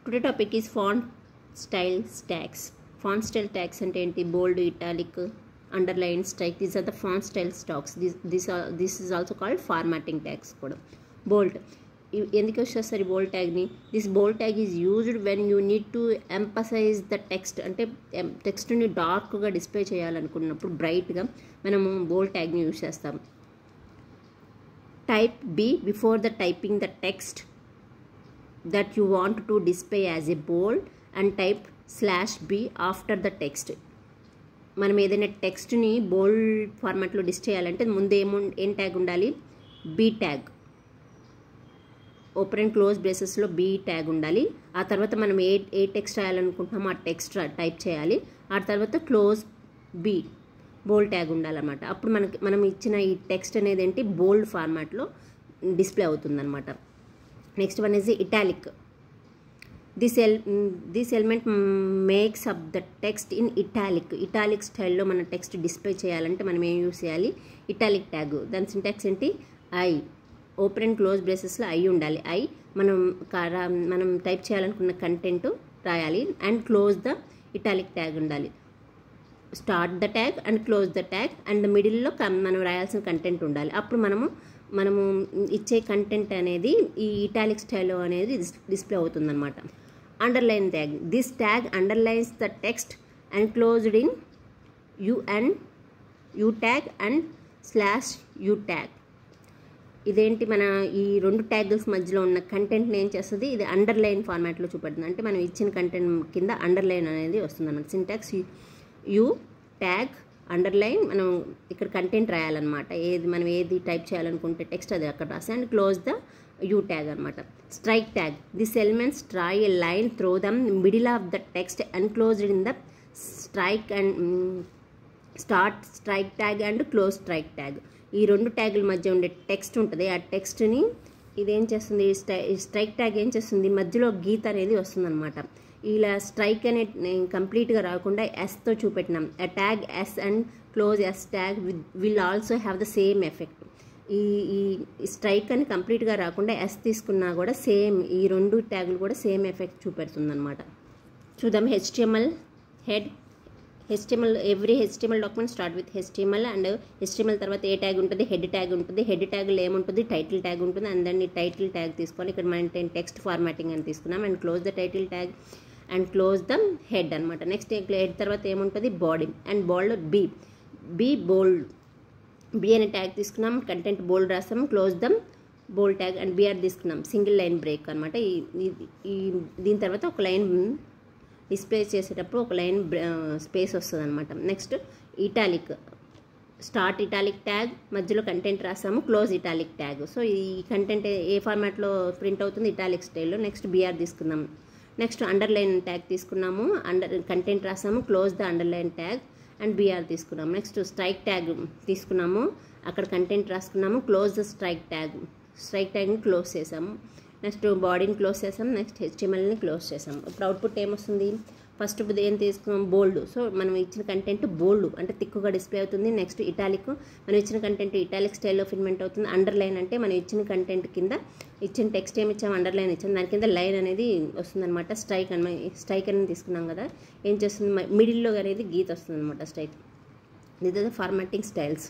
Today topic is font style tags. Font style tags అంటే ఏంటి? Bold, italic, underline, strike, these are the font style stacks. This is also called formatting tags కూడా. Bold ఎందుకు use చేస్తారు ఈ bold ట్యాగ్ని? This bold tag is used when you need to emphasize the text. అంటే టెక్స్ట్ని డార్క్గా display చేయాలనుకున్నప్పుడు, బ్రైట్గా మనము బోల్డ్ ట్యాగ్ని యూజ్ చేస్తాం. Type B before the typing the text that you want to display as a bold and type /B after the text. మనం ఏదైనా టెక్స్ట్ని బోల్డ్ ఫార్మాట్లో డిస్ప్లే చేయాలంటే ముందు ఏం ట్యాగ్ ఉండాలి? B tag. Open and close బ్రేసెస్లో B ట్యాగ్ ఉండాలి. ఆ తర్వాత మనం ఏ టెక్స్ట్ రాయాలనుకుంటున్నామో ఆ టెక్స్ట్ టైప్ చేయాలి. ఆ తర్వాత క్లోజ్ B బోల్డ్ ట్యాగ్ ఉండాలన్నమాట. అప్పుడు మనం ఇచ్చిన ఈ టెక్స్ట్ అనేది ఏంటి? బోల్డ్ ఫార్మాట్లో డిస్ప్లే అవుతుందన్నమాట. Next one is italic. This element makes up the text in italic స్టైల్లో మన టెక్స్ట్ డిస్ప్లే చేయాలంటే మనం ఏం యూస్ చేయాలి? Italic tag. దాని సింటాక్స్ ఏంటి? ఐ. ఓపెన్ అండ్ క్లోజ్ బ్రేసెస్లో ఐ ఉండాలి. ఐ మనం టైప్ చేయాలనుకున్న కంటెంట్ రాయాలి. And close the italic tag ఉండాలి. Start the tag and close the tag and మిడిల్లో మనం రాయాల్సిన కంటెంట్ ఉండాలి. అప్పుడు మనము ఇచ్చే కంటెంట్ అనేది ఈ ఇటాలిక్ స్టైల్లో అనేది డిస్ప్లే అవుతుందన్నమాట. Underline tag. This tag underlines the text and closed in you tag and /U tag. ఇదేంటి? మన ఈ రెండు ట్యాగ్స్ మధ్యలో ఉన్న కంటెంట్ని ఏం చేస్తుంది? ఇది అండర్లైన్ ఫార్మాట్లో చూపెడుతుంది. అంటే మనం ఇచ్చిన కంటెంట్ కింద అండర్లైన్ అనేది వస్తుంది అన్నమాట. సింటాక్స్ యూ ట్యాగ్ అండర్లైన్, మనం ఇక్కడ కంటెంట్ రాయాలన్నమాట. మనం ఏది టైప్ చేయాలనుకుంటే టెక్స్ట్ అది అక్కడ రాసి and close the U tag అనమాట. Strike tag. This elements try a line through the middle of the text enclosed in the strike and start strike tag and close strike tag. ఈ రెండు ట్యాగుల మధ్య ఉండే text ఉంటుంది. ఆ టెక్స్ట్ని ఇదేం చేస్తుంది? Strike tag ఏం చేస్తుంది? మధ్యలో గీత అనేది వస్తుందన్నమాట. ఇలా స్ట్రైక్ అనేది కంప్లీట్గా రాకుండా ఎస్తో చూపెట్టినాం. a tag S and close S tag will also have the same effect. ఈ స్ట్రైక్ అని కంప్లీట్గా రాకుండా ఎస్ తీసుకున్నా కూడా సేమ్, ఈ రెండు ట్యాగులు కూడా సేమ్ ఎఫెక్ట్ చూపెడుతుంది అనమాట. చూద్దాం. HTML head. Every HTML document start with HTML and HTML తర్వాత ఏ ట్యాగ్ ఉంటుంది? హెడ్ ట్యాగ్ ఉంటుంది. హెడ్ ట్యాగ్లో ఏముంటుంది? టైటిల్ ట్యాగ్ ఉంటుంది. అండ్ దాన్ని టైటిల్ ట్యాగ్ తీసుకోవాలి. ఇక్కడ మనం టెక్స్ట్ ఫార్మాటింగ్ అని తీసుకున్నాం. And close the title tag and close the head అనమాట. నెక్స్ట్ హెడ్ తర్వాత ఏముంటుంది? Body. And bold B bold. B అనే ట్యాగ్ తీసుకున్నాం. కంటెంట్ బోల్డ్ రాస్తాం. Close the bold tag and BR తీసుకున్నాం. సింగిల్ లైన్ బ్రేక్ అనమాట. దీని తర్వాత ఒక లైన్ డిస్ప్లే చేసేటప్పుడు ఒక లైన్ స్పేస్ వస్తుంది అనమాట. Next italic. Start italic tag, మధ్యలో కంటెంట్ రాసాము. Close italic tag. సో ఈ కంటెంట్ ఏ ఫార్మాట్లో ప్రింట్ అవుతుంది? ఇటాలిక్ స్టైల్లో. నెక్స్ట్ BR తీసుకున్నాం. నెక్స్ట్ అండర్లైన్ ట్యాగ్ తీసుకున్నాము. కంటెంట్ రాసాము. Close the underline tag and BR తీసుకున్నాము. నెక్స్ట్ స్ట్రైక్ ట్యాగ్ తీసుకున్నాము. అక్కడ కంటెంట్ రాసుకున్నాము. క్లోజ్ ద స్ట్రైక్ ట్యాగ్ని క్లోజ్ చేసాము. నెక్స్ట్ బాడీని క్లోజ్ చేసాం. నెక్స్ట్ HTMLని క్లోజ్ చేసాం. ఇప్పుడు అవుట్పుట్ ఏమొస్తుంది? ఫస్ట్ ఏం తీసుకున్నాం? బోల్డ్. సో మనం ఇచ్చిన కంటెంట్ బోల్డ్ అంటే తిక్కుగా డిస్ప్లే అవుతుంది. నెక్స్ట్ ఇటాలిక్, మనం ఇచ్చిన కంటెంట్ ఇటాలిక్ స్టైల్లో ఫిల్మెంట్ అవుతుంది. అండర్లైన్ అంటే మనం ఇచ్చిన కంటెంట్ కింద ఇచ్చిన టెక్స్ట్ ఏమి ఇచ్చాము? అండర్లైన్ ఇచ్చాము. దాని కింద లైన్ అనేది వస్తుందన్నమాట. స్ట్రైక్ అనేది తీసుకున్నాం కదా, ఏం చేస్తుంది? మిడిల్లో అనేది గీత వస్తుంది అనమాట. స్ట్రైక్. ఇది ఫార్మాటింగ్ స్టైల్స్.